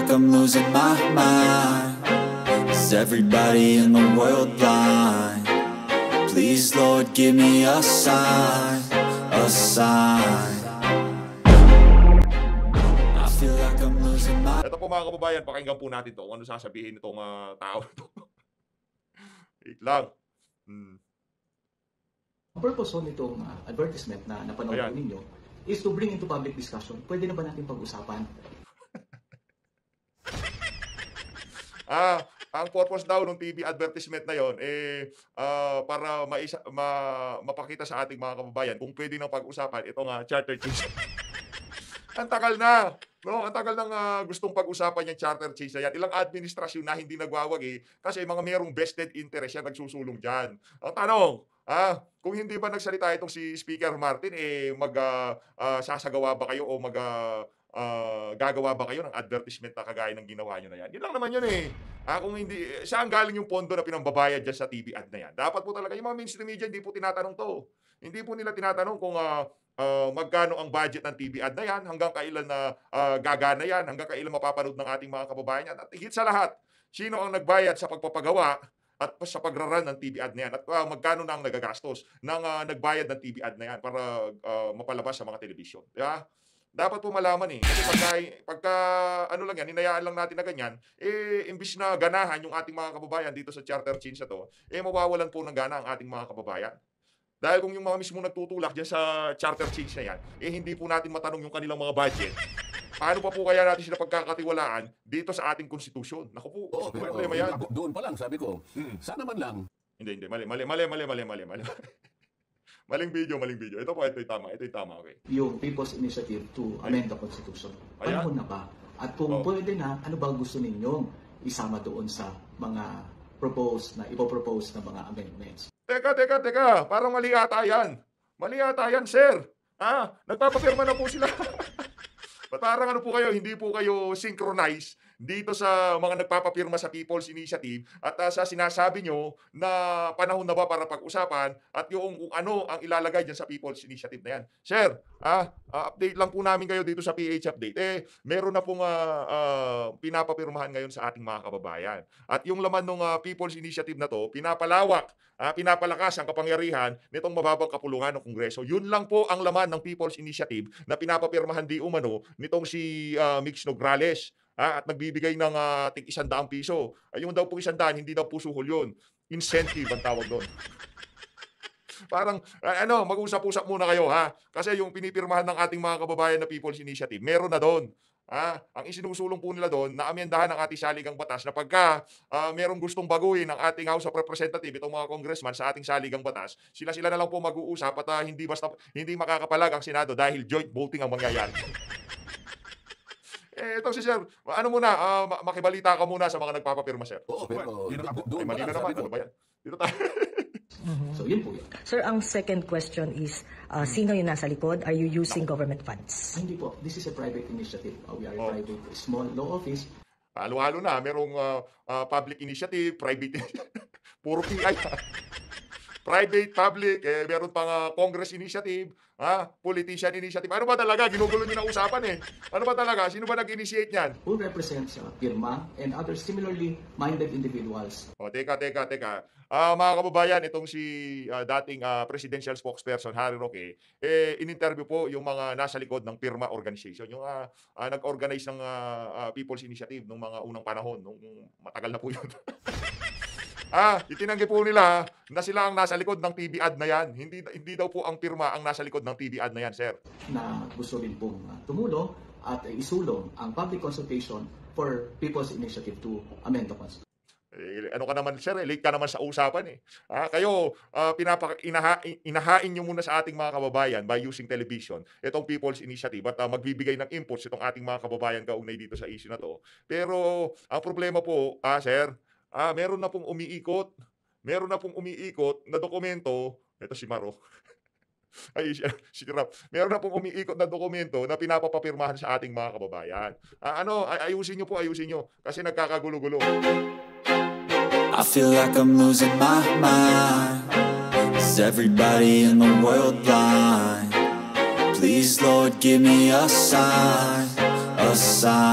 like I'm losing my mind. Is everybody in the world blind? Please, Lord, give me a sign, a sign. I feel like I'm losing my... Ito po mga kababayan, pakinggan po natin to kung ano sasabihin nitong tao to. Wait lang. Ang purpose nitong advertisement na napanood po ninyo is to bring into public discussion. Pwede na ba natin pag-usapan? Ang purpose daw ng TV advertisement na yon para mapakita sa ating mga kababayan kung pwede nang pag-usapan itong charter change. Ang tagal na, no? Ang tagal nang gustong pag-usapan yung charter change na yan. Ilang administrasyon na hindi nagwawagi kasi mga merong vested interest yan nagsusulong dyan. Ang tanong, kung hindi ba nagsalita itong si Speaker Martin, sasagawa ba kayo o gagawa ba kayo ng advertisement na kagaya ng ginawa nyo na yan? Yun lang naman yun eh. Kung hindi, saan galing yung pondo na pinambabayad dyan sa TV ad na yan? Dapat po talaga, yung mga mainstream media, hindi po tinatanong to. Hindi po nila tinatanong kung magkano ang budget ng TV ad na yan, hanggang kailan na gagana yan, hanggang kailan mapapanood ng ating mga kababayan yan. At higit sa lahat, sino ang nagbayad sa pagpapagawa at sa pagraran ng TV ad na yan, at magkano na ang nagagastos ng nagbayad ng TV ad na yan para mapalabas sa mga telebisyon. Diba? Dapat po malaman eh. Kasi pagka ano lang yan, hinayaan lang natin na ganyan, imbis na ganahan yung ating mga kababayan dito sa charter change na to, mawawalan po ng gana ang ating mga kababayan. Dahil kung yung mga mismo nagtutulak dyan sa charter change na yan, hindi po natin matanong yung kanilang mga budget. Paano pa po kaya natin sila pagkakatiwalaan dito sa ating konstitusyon? Naku po, problema yan. Doon pa lang, sabi ko, sana man lang. Hindi, mali. Maling video. Ito yung tama, okay. Yung People's Initiative to amend the Constitution. Panahon na ba? At kung pwede na, ano ba gusto ninyong isama doon sa mga ipopropose na mga amendments? Teka. Parang mali ata yan. Mali ata yan, sir. Nagpapapirma na po sila. Parang ano po kayo, hindi po kayo synchronize dito sa mga nagpapapirma sa People's Initiative at sa sinasabi nyo na panahon na ba para pag-usapan at yung kung ano ang ilalagay dyan sa People's Initiative na yan. Sir, update lang po namin kayo dito sa PH Update. Meron na pong pinapapirmahan ngayon sa ating mga kababayan. At yung laman ng People's Initiative na to, pinapalakas ang kapangyarihan nitong mababang kapulungan ng Kongreso. Yun lang po ang laman ng People's Initiative na pinapapirmahan di umano nitong si Mix Nograles. At nagbibigay ng tig 100 piso. Yung daw po 100, hindi daw po suhol yun. Incentive ang tawag doon. Parang, mag-usap-usap muna kayo, ha? Kasi yung pinipirmahan ng ating mga kababayan na People's Initiative, meron na doon. Ang isinusulong po nila doon, na amyendahan ng ating saligang batas na pagka merong gustong baguhin ng ating House of Representatives, itong mga congressman sa ating saligang batas, sila na lang po mag-uusap at hindi makakapalag ang Senado dahil joint voting ang mangyayari. Ito si Sir, makibalita ka muna sa mga nagpapapirma, Sir. Oo, pero doon pa lang, naman, sabi ko. ano ba yan? Dito tayo. So, yun po yun. Sir, ang second question is, sino yung nasa likod? Are you using government funds? Hindi po. This is a private initiative. We are a private, small law office. Halo-halo na. Merong public initiative, private puro PI. Private, public, meron pang Congress initiative, politician initiative. Ano ba talaga? Ginugulo nyo na usapan eh. Ano ba talaga? Sino ba nag-initiate niyan? Who represents PIRMA and other similarly minded individuals. Teka. Mga kababayan, itong si dating presidential spokesperson, Harry Roque, in-interview po yung mga nasa likod ng PIRMA organization. Yung nag-organize ng People's Initiative nung mga unang panahon, nung matagal na po yun. Itinanggi po nila na sila ang nasa likod ng TV ad na yan. Hindi daw po ang PIRMA ang nasa likod ng TV ad na yan, sir. Na gusto din pong tumulong at isulong ang public consultation for People's Initiative to amend the Constitution. Ano ka naman, sir? Late ka naman sa usapan eh. Kayo, inahain nyo muna sa ating mga kababayan by using television itong People's Initiative at magbibigay ng inputs itong ating mga kababayan kaugnay dito sa issue na to. Pero ang problema po, sir, meron na pong umiikot na dokumento. Ito si Maro. Si Rap. Meron na pong umiikot na dokumento na pinapapapirmahan sa ating mga kababayan. Ayusin nyo. Kasi nagkakagulo-gulo. I feel like I'm losing my mind. Is everybody in the world blind? Please, Lord, give me a sign, a sign.